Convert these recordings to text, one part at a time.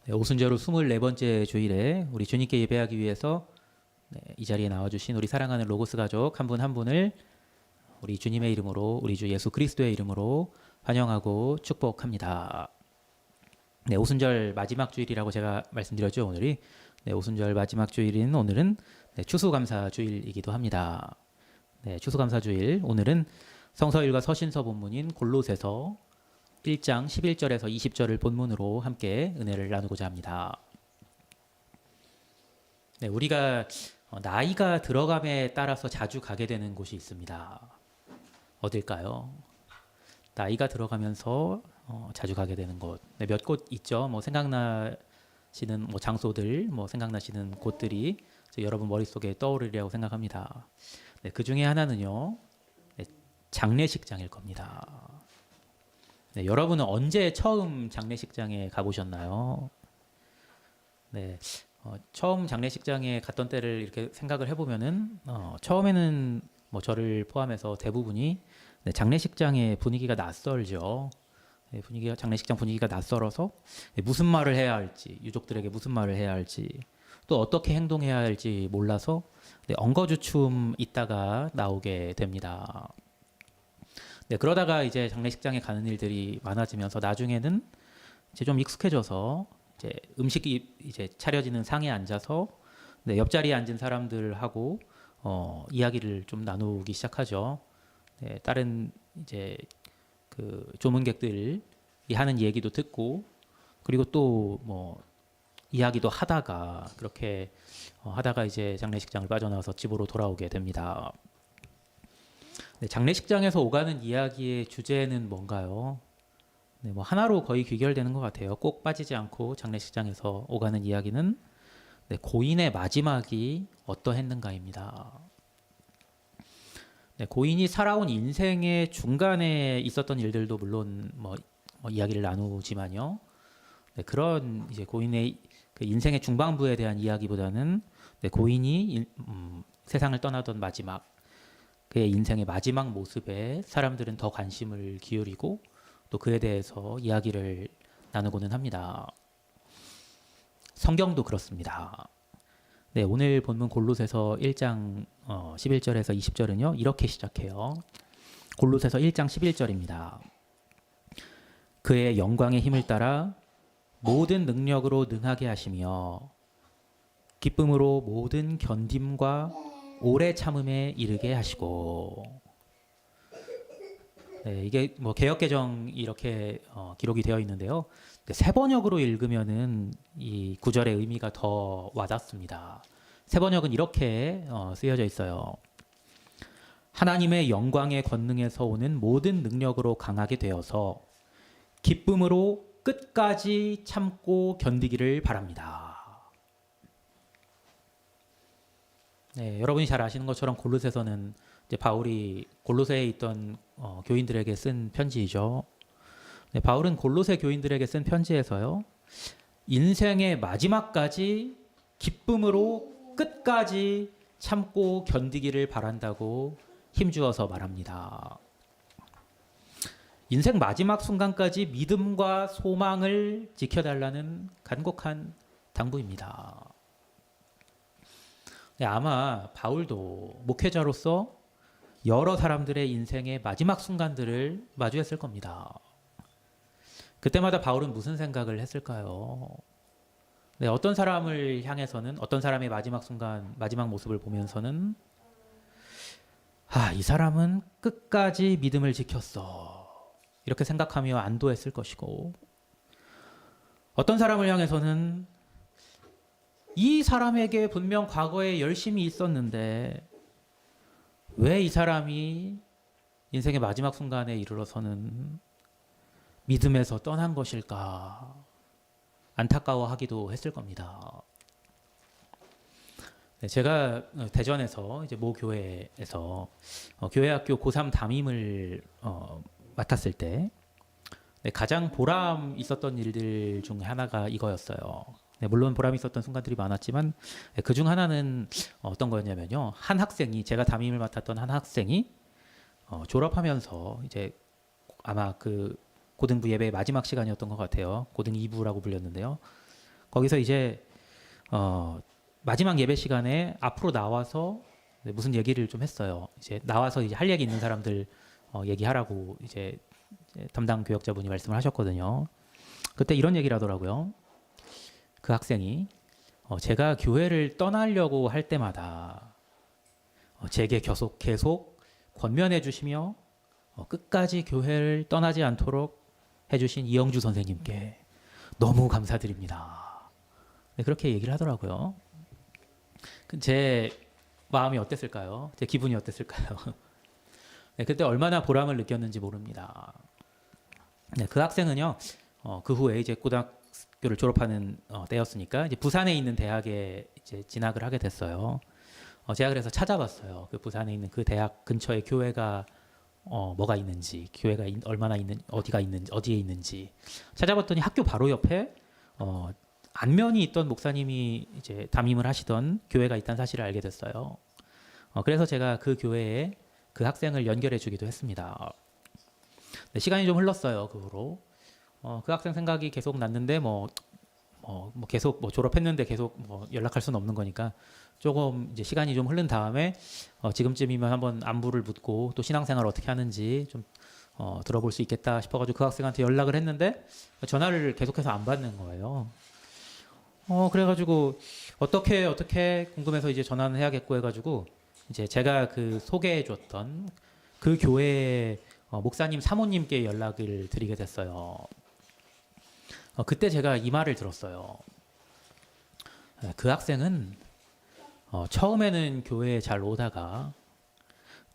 네, 오순절 후 24번째 주일에 우리 주님께 예배하기 위해서 이 자리에 나와주신 우리 사랑하는 로고스 가족 한 분 한 분을 우리 주님의 이름으로, 우리 주 예수 그리스도의 이름으로 환영하고 축복합니다. 네, 오순절 마지막 주일이라고 제가 말씀드렸죠. 오늘이 오순절 마지막 주일인 오늘은 추수감사 주일이기도 합니다. 추수감사 주일, 오늘은 성서일과 서신서 본문인 골로새서 1장 11절에서 20절을 본문으로 함께 은혜를 나누고자 합니다. 우리가 나이가 들어감에 따라서 자주 가게 되는 곳이 있습니다. 어딜까요? 나이가 들어가면서 자주 가게 되는 곳. 몇 곳 있죠. 생각나시는 장소들, 생각나시는 곳들이 여러분 머릿속에 떠오르리라고 생각합니다. 그 중에 하나는요, 장례식장일 겁니다. 여러분은 언제 처음 장례식장에 가보셨나요? 처음 장례식장에 갔던 때를 이렇게 생각을 해보면은 처음에는 저를 포함해서 대부분이 장례식장의 분위기가 낯설죠. 장례식장 분위기가 낯설어서 무슨 말을 해야 할지, 유족들에게 무슨 말을 해야 할지, 또 어떻게 행동해야 할지 몰라서 엉거주춤 있다가 나오게 됩니다. 그러다가 이제 장례식장에 가는 일들이 많아지면서 나중에는 이제 좀 익숙해져서 이제 음식이 이제 차려지는 상에 앉아서 옆자리에 앉은 사람들하고 이야기를 좀 나누기 시작하죠. 다른 이제 그 조문객들이 하는 얘기도 듣고, 그리고 또 이야기도 하다가 그렇게 하다가 이제 장례식장을 빠져나와서 집으로 돌아오게 됩니다. 장례식장에서 오가는 이야기의 주제는 뭔가요? 하나로 거의 귀결되는 것 같아요. 꼭 빠지지 않고 장례식장에서 오가는 이야기는 고인의 마지막이 어떠했는가입니다. 고인이 살아온 인생의 중간에 있었던 일들도 물론 이야기를 나누지만요. 그런 이제 고인의 그 인생의 중반부에 대한 이야기보다는 고인이 세상을 떠나던 마지막, 그의 인생의 마지막 모습에 사람들은 더 관심을 기울이고 또 그에 대해서 이야기를 나누고는 합니다. 성경도 그렇습니다. 오늘 본문 골로새서 1장 11절에서 20절은요, 이렇게 시작해요. 골로새서 1장 11절입니다. 그의 영광의 힘을 따라 모든 능력으로 능하게 하시며 기쁨으로 모든 견딤과 오래 참음에 이르게 하시고. 이게 개역개정이 이렇게 기록이 되어 있는데요. 세 번역으로 읽으면은 이 구절의 의미가 더 와닿습니다. 세 번역은 이렇게 쓰여져 있어요. 하나님의 영광의 권능에서 오는 모든 능력으로 강하게 되어서 기쁨으로 끝까지 참고 견디기를 바랍니다. 여러분이 잘 아시는 것처럼 골로새서는 이제 바울이 골로새에 있던 교인들에게 쓴 편지이죠. 바울은 골로새 교인들에게 쓴 편지에서요, 인생의 마지막까지 기쁨으로 끝까지 참고 견디기를 바란다고 힘주어서 말합니다. 인생 마지막 순간까지 믿음과 소망을 지켜달라는 간곡한 당부입니다. 아마 바울도 목회자로서 여러 사람들의 인생의 마지막 순간들을 마주했을 겁니다. 그때마다 바울은 무슨 생각을 했을까요? 어떤 사람을 향해서는, 어떤 사람의 마지막 순간, 마지막 모습을 보면서는 이 사람은 끝까지 믿음을 지켰어, 이렇게 생각하며 안도했을 것이고, 어떤 사람을 향해서는 이 사람에게 분명 과거에 열심히 있었는데 왜 이 사람이 인생의 마지막 순간에 이르러서는 믿음에서 떠난 것일까 안타까워하기도 했을 겁니다. 제가 대전에서 이제 모 교회에서 교회학교 고3 담임을 맡았을 때 가장 보람 있었던 일들 중 하나가 이거였어요. 물론 보람 있었던 순간들이 많았지만 그 중 하나는 어떤 거였냐면요, 한 학생이, 제가 담임을 맡았던 한 학생이 졸업하면서 이제 아마 그 고등부 예배의 마지막 시간이었던 것 같아요. 고등 2부라고 불렸는데요. 거기서 이제 마지막 예배 시간에 앞으로 나와서 무슨 얘기를 좀 했어요. 이제 나와서 이제 할 얘기 있는 사람들 얘기하라고 이제 담당 교역자분이 말씀을 하셨거든요. 그때 이런 얘기를 하더라고요. 그 학생이 제가 교회를 떠나려고 할 때마다 제게 계속 권면해 주시며 끝까지 교회를 떠나지 않도록 해주신 이영주 선생님께 너무 감사드립니다. 네, 그렇게 얘기를 하더라고요. 제 마음이 어땠을까요? 제 기분이 어땠을까요? 네, 그때 얼마나 보람을 느꼈는지 모릅니다. 네, 그 학생은요, 그 후에 이제 고등학교를 졸업하는 때였으니까 이제 부산에 있는 대학에 이제 진학을 하게 됐어요. 제가 그래서 찾아봤어요. 그 부산에 있는 그 대학 근처에 교회가 뭐가 있는지, 교회가 얼마나 있는, 어디에 있는지 찾아봤더니 학교 바로 옆에 안면이 있던 목사님이 이제 담임을 하시던 교회가 있다는 사실을 알게 됐어요. 그래서 제가 그 교회에 그 학생을 연결해주기도 했습니다. 네, 시간이 좀 흘렀어요. 그 후로 그 학생 생각이 계속 났는데 계속 졸업했는데 계속 연락할 수는 없는 거니까 조금 이제 시간이 좀 흐른 다음에 지금쯤이면 한번 안부를 묻고 또 신앙생활 어떻게 하는지 좀 들어볼 수 있겠다 싶어가지고 그 학생한테 연락을 했는데 전화를 계속해서 안 받는 거예요. 그래가지고 어떻게 궁금해서 이제 전화는 해야겠고 해가지고 이제 제가 그 소개해줬던 그 교회 목사님 사모님께 연락을 드리게 됐어요. 그때 제가 이 말을 들었어요. 그 학생은 처음에는 교회에 잘 오다가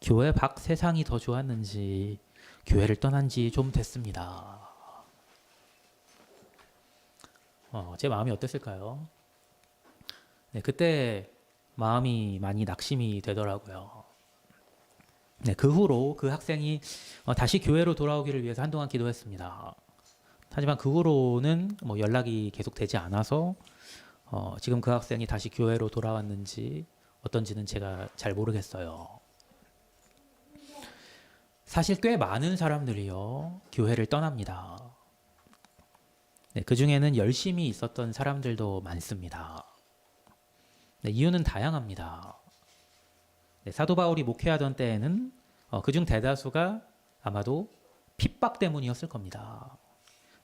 교회 밖 세상이 더 좋았는지 교회를 떠난 지 좀 됐습니다. 제 마음이 어땠을까요? 네, 그때 마음이 많이 낙심이 되더라고요. 네, 그 후로 그 학생이 다시 교회로 돌아오기를 위해서 한동안 기도했습니다. 하지만 그 후로는 연락이 계속 되지 않아서 지금 그 학생이 다시 교회로 돌아왔는지 어떤지는 제가 잘 모르겠어요. 사실 꽤 많은 사람들이요 교회를 떠납니다. 네, 그 중에는 열심히 있었던 사람들도 많습니다. 네, 이유는 다양합니다. 네, 사도 바울이 목회하던 때에는 그중 대다수가 아마도 핍박 때문이었을 겁니다.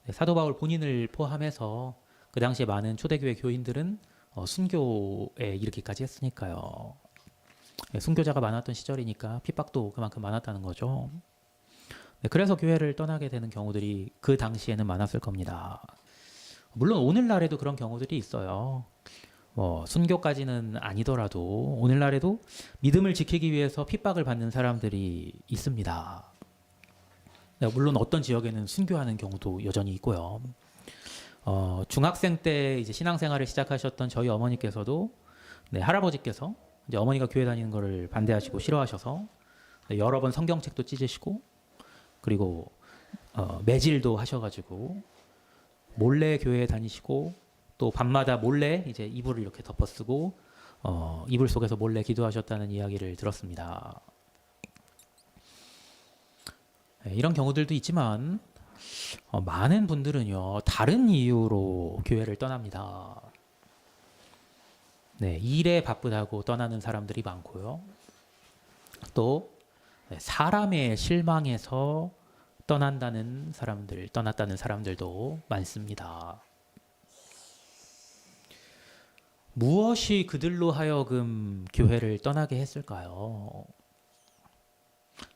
네, 사도 바울 본인을 포함해서 그 당시에 많은 초대교회 교인들은 순교에 이르기까지 했으니까요. 네, 순교자가 많았던 시절이니까 핍박도 그만큼 많았다는 거죠. 네, 그래서 교회를 떠나게 되는 경우들이 그 당시에는 많았을 겁니다. 물론 오늘날에도 그런 경우들이 있어요. 순교까지는 아니더라도 오늘날에도 믿음을 지키기 위해서 핍박을 받는 사람들이 있습니다. 네, 물론 어떤 지역에는 순교하는 경우도 여전히 있고요. 중학생 때 이제 신앙생활을 시작하셨던 저희 어머니께서도 네, 할아버지께서 이제 어머니가 교회 다니는 것을 반대하시고 싫어하셔서 네, 여러 번 성경책도 찢으시고 그리고 매질도 하셔가지고 몰래 교회에 다니시고 또 밤마다 몰래 이제 이불을 이렇게 덮어쓰고 이불 속에서 몰래 기도하셨다는 이야기를 들었습니다. 네, 이런 경우들도 있지만 많은 분들은요 다른 이유로 교회를 떠납니다. 네, 일에 바쁘다고 떠나는 사람들이 많고요. 또 사람의 실망에서 떠났다는 사람들도 많습니다. 무엇이 그들로 하여금 교회를 떠나게 했을까요?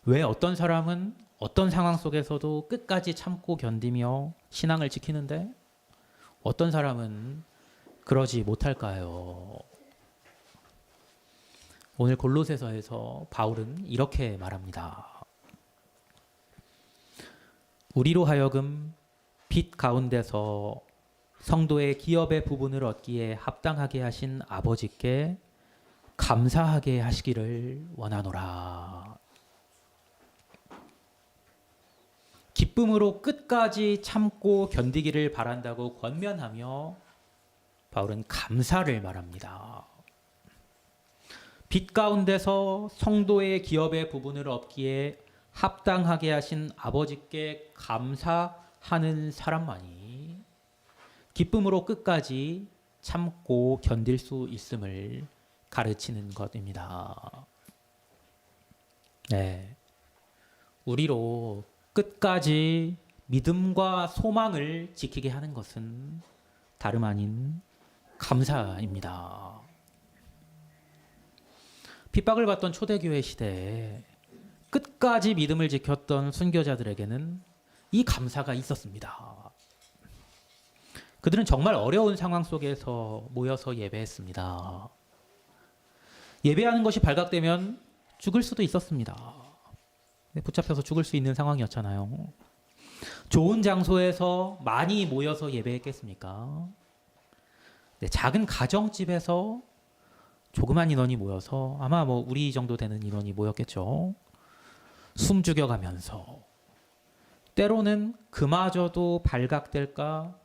왜 어떤 사람은 어떤 상황 속에서도 끝까지 참고 견디며 신앙을 지키는데 어떤 사람은 그러지 못할까요? 오늘 골로새서에서 바울은 이렇게 말합니다. 우리로 하여금 빛 가운데서 성도의 기업의 부분을 얻기에 합당하게 하신 아버지께 감사하게 하시기를 원하노라. 기쁨으로 끝까지 참고 견디기를 바란다고 권면하며 바울은 감사를 말합니다. 빛 가운데서 성도의 기업의 부분을 얻기에 합당하게 하신 아버지께 감사하는 사람만이 기쁨으로 끝까지 참고 견딜 수 있음을 가르치는 것입니다. 네. 우리로 끝까지 믿음과 소망을 지키게 하는 것은 다름 아닌 감사입니다. 핍박을 받던 초대교회 시대에 끝까지 믿음을 지켰던 순교자들에게는 이 감사가 있었습니다. 그들은 정말 어려운 상황 속에서 모여서 예배했습니다. 예배하는 것이 발각되면 죽을 수도 있었습니다. 붙잡혀서 죽을 수 있는 상황이었잖아요. 좋은 장소에서 많이 모여서 예배했겠습니까? 작은 가정집에서 조그만 인원이 모여서 아마 우리 정도 되는 인원이 모였겠죠. 숨 죽여가면서 때로는 그마저도 발각될까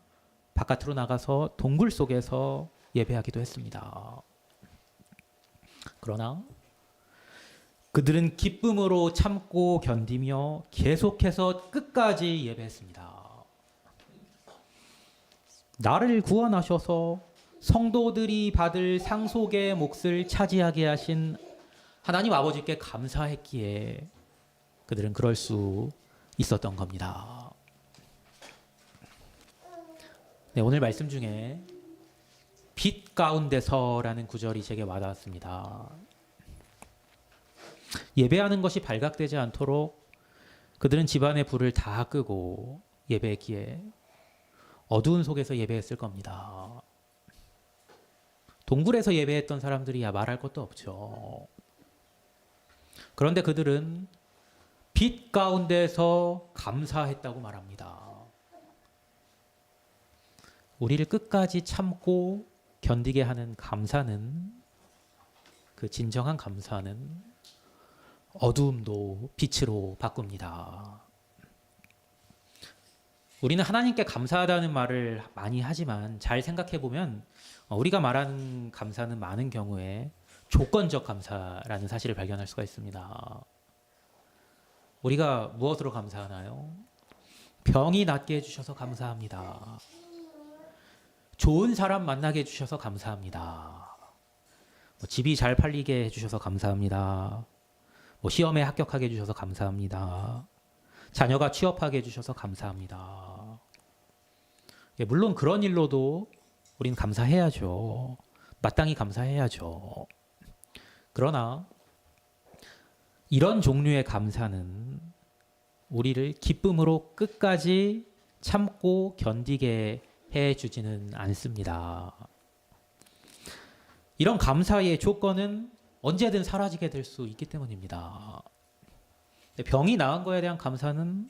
바깥으로 나가서 동굴 속에서 예배하기도 했습니다. 그러나 그들은 기쁨으로 참고 견디며 계속해서 끝까지 예배했습니다. 나를 구원하셔서 성도들이 받을 상속의 몫을 차지하게 하신 하나님 아버지께 감사했기에 그들은 그럴 수 있었던 겁니다. 네, 오늘 말씀 중에 빛 가운데서라는 구절이 제게 와닿았습니다. 예배하는 것이 발각되지 않도록 그들은 집안의 불을 다 끄고 예배했기에 어두운 속에서 예배했을 겁니다. 동굴에서 예배했던 사람들이야 말할 것도 없죠. 그런데 그들은 빛 가운데서 감사했다고 말합니다. 우리를 끝까지 참고 견디게 하는 감사는, 그 진정한 감사는 어두움도 빛으로 바꿉니다. 우리는 하나님께 감사하다는 말을 많이 하지만 잘 생각해 보면 우리가 말하는 감사는 많은 경우에 조건적 감사라는 사실을 발견할 수가 있습니다. 우리가 무엇으로 감사하나요? 병이 낫게 해주셔서 감사합니다. 좋은 사람 만나게 해주셔서 감사합니다. 집이 잘 팔리게 해주셔서 감사합니다. 시험에 합격하게 해주셔서 감사합니다. 자녀가 취업하게 해주셔서 감사합니다. 물론 그런 일로도 우리는 감사해야죠. 마땅히 감사해야죠. 그러나 이런 종류의 감사는 우리를 기쁨으로 끝까지 참고 견디게 해주지는 않습니다. 이런 감사의 조건은 언제든 사라지게 될 수 있기 때문입니다. 병이 나은 거에 대한 감사는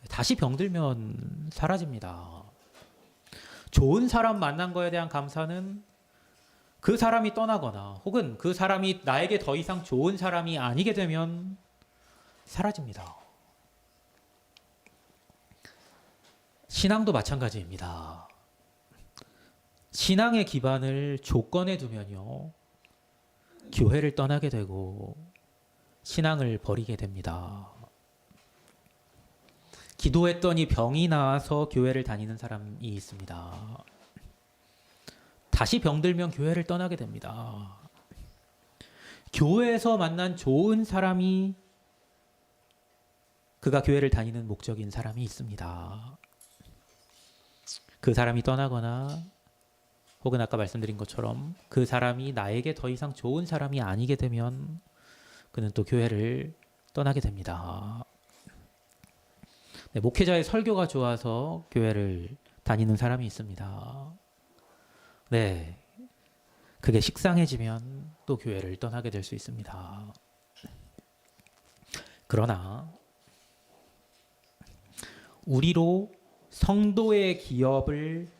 다시 병들면 사라집니다. 좋은 사람 만난 거에 대한 감사는 그 사람이 떠나거나 혹은 그 사람이 나에게 더 이상 좋은 사람이 아니게 되면 사라집니다. 신앙도 마찬가지입니다. 신앙의 기반을 조건에 두면요, 교회를 떠나게 되고 신앙을 버리게 됩니다. 기도했더니 병이 나아서 교회를 다니는 사람이 있습니다. 다시 병들면 교회를 떠나게 됩니다. 교회에서 만난 좋은 사람이 그가 교회를 다니는 목적인 사람이 있습니다. 그 사람이 떠나거나 혹은 아까 말씀드린 것처럼 그 사람이 나에게 더 이상 좋은 사람이 아니게 되면 그는 또 교회를 떠나게 됩니다. 네, 목회자의 설교가 좋아서 교회를 다니는 사람이 있습니다. 네, 그게 식상해지면 또 교회를 떠나게 될 수 있습니다. 그러나 우리로 성도의 기업의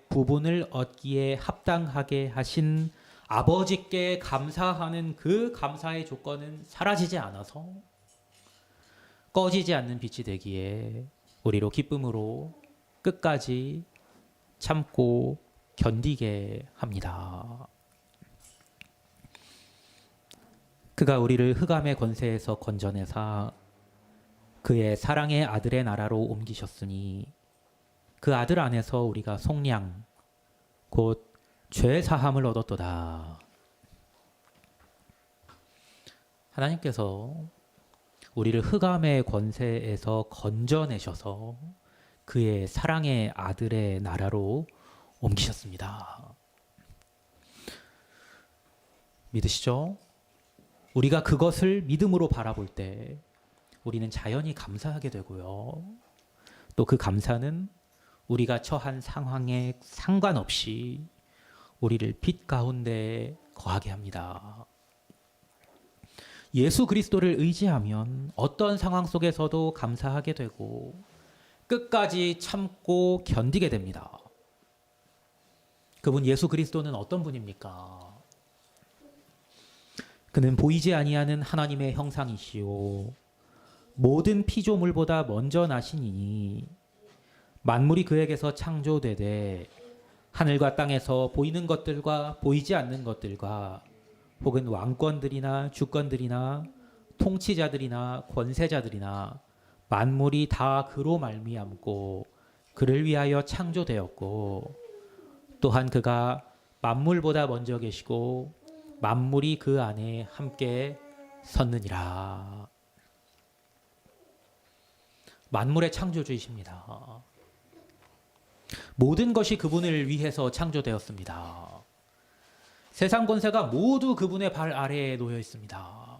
부분을 얻기에 합당하게 하신 아버지께 감사하는 그 감사의 조건은 사라지지 않아서 꺼지지 않는 빛이 되기에 우리로 기쁨으로 끝까지 참고 견디게 합니다. 그가 우리를 흑암의 권세에서 건져내사 그의 사랑의 아들의 나라로 옮기셨으니 그 아들 안에서 우리가 속량 곧 죄 사함을 얻었도다. 하나님께서 우리를 흑암의 권세에서 건져내셔서 그의 사랑의 아들의 나라로 옮기셨습니다. 믿으시죠? 우리가 그것을 믿음으로 바라볼 때 우리는 자연히 감사하게 되고요. 또 그 감사는 우리가 처한 상황에 상관없이 우리를 빛 가운데 거하게 합니다. 예수 그리스도를 의지하면 어떤 상황 속에서도 감사하게 되고 끝까지 참고 견디게 됩니다. 그분 예수 그리스도는 어떤 분입니까? 그는 보이지 아니하는 하나님의 형상이시요 모든 피조물보다 먼저 나시니 만물이 그에게서 창조되되 하늘과 땅에서 보이는 것들과 보이지 않는 것들과 혹은 왕권들이나 주권들이나 통치자들이나 권세자들이나 만물이 다 그로 말미암고 그를 위하여 창조되었고 또한 그가 만물보다 먼저 계시고 만물이 그 안에 함께 섰느니라. 만물의 창조주이십니다. 모든 것이 그분을 위해서 창조되었습니다. 세상 권세가 모두 그분의 발 아래에 놓여 있습니다.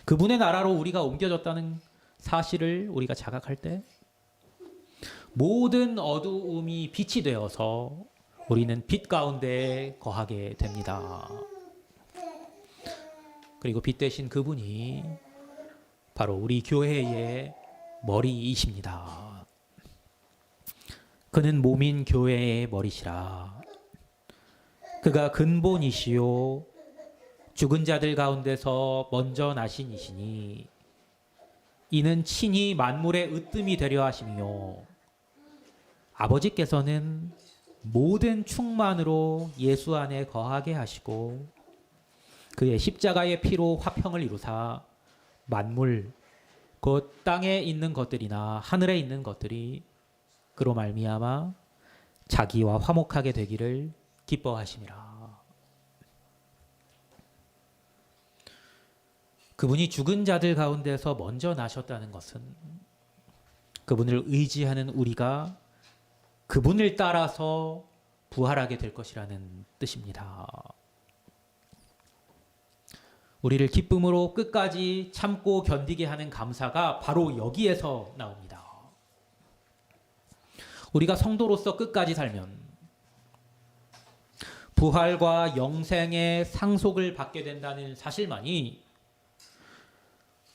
그분의 나라로 우리가 옮겨졌다는 사실을 우리가 자각할 때 모든 어두움이 빛이 되어서 우리는 빛 가운데 거하게 됩니다. 그리고 빛 대신 그분이 바로 우리 교회의 머리이십니다. 그는 몸인 교회의 머리시라. 그가 근본이시요 죽은 자들 가운데서 먼저 나신 이시니 이는 친히 만물의 으뜸이 되려 하심이요 아버지께서는 모든 충만으로 예수 안에 거하게 하시고 그의 십자가의 피로 화평을 이루사 만물 곧 땅에 있는 것들이나 하늘에 있는 것들이 그로 말미암아 자기와 화목하게 되기를 기뻐하심이라. 그분이 죽은 자들 가운데서 먼저 나셨다는 것은 그분을 의지하는 우리가 그분을 따라서 부활하게 될 것이라는 뜻입니다. 우리를 기쁨으로 끝까지 참고 견디게 하는 감사가 바로 여기에서 나옵니다. 우리가 성도로서 끝까지 살면 부활과 영생의 상속을 받게 된다는 사실만이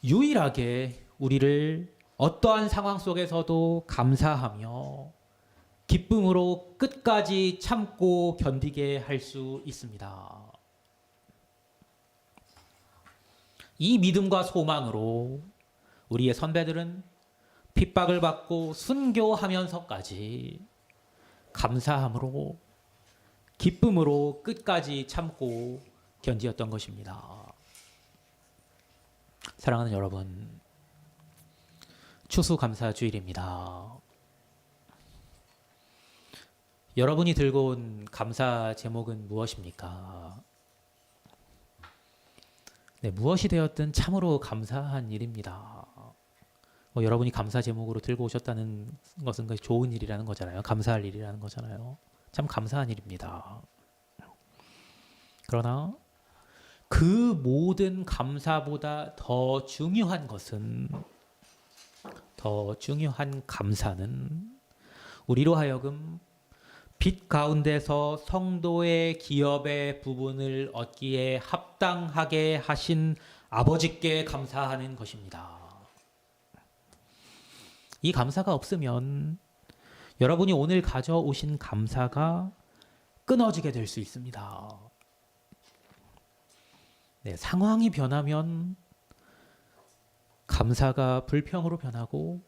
유일하게 우리를 어떠한 상황 속에서도 감사하며 기쁨으로 끝까지 참고 견디게 할 수 있습니다. 이 믿음과 소망으로 우리의 선배들은 핍박을 받고 순교하면서까지 감사함으로 기쁨으로 끝까지 참고 견디었던 것입니다. 사랑하는 여러분, 추수감사주일입니다. 여러분이 들고 온 감사 제목은 무엇입니까? 네, 무엇이 되었든 참으로 감사한 일입니다. 여러분이 감사 제목으로 들고 오셨다는 것은 좋은 일이라는 거잖아요. 감사할 일이라는 거잖아요. 참 감사한 일입니다. 그러나 그 모든 감사보다 더 중요한 감사는 우리로 하여금 빛 가운데서 성도의 기업의 부분을 얻기에 합당하게 하신 아버지께 감사하는 것입니다. 이 감사가 없으면 여러분이 오늘 가져오신 감사가 끊어지게 될 수 있습니다. 네, 상황이 변하면 감사가 불평으로 변하고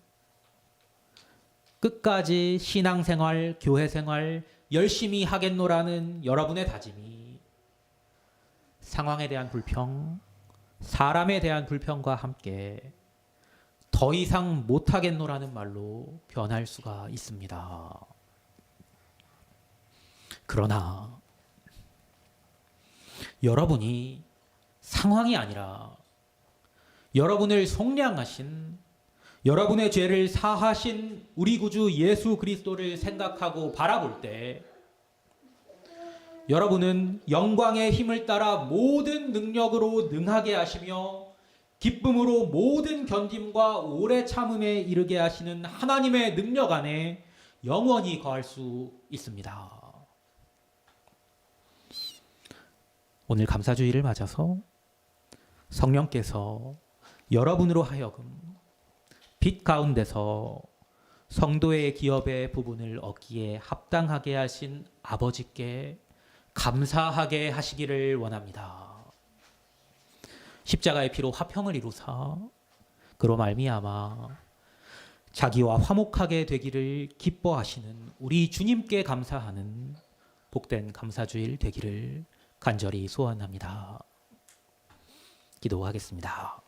끝까지 신앙생활, 교회생활 열심히 하겠노라는 여러분의 다짐이 상황에 대한 불평, 사람에 대한 불평과 함께 더 이상 못하겠노라는 말로 변할 수가 있습니다. 그러나 여러분이 상황이 아니라 여러분을 속량하신, 여러분의 죄를 사하신 우리 구주 예수 그리스도를 생각하고 바라볼 때 여러분은 영광의 힘을 따라 모든 능력으로 능하게 하시며 기쁨으로 모든 견딤과 오래 참음에 이르게 하시는 하나님의 능력 안에 영원히 거할 수 있습니다. 오늘 감사주일을 맞아서 성령께서 여러분으로 하여금 빛 가운데서 성도의 기업의 부분을 얻기에 합당하게 하신 아버지께 감사하게 하시기를 원합니다. 십자가의 피로 화평을 이루사 그로 말미암아 자기와 화목하게 되기를 기뻐하시는 우리 주님께 감사하는 복된 감사주일 되기를 간절히 소원합니다. 기도하겠습니다.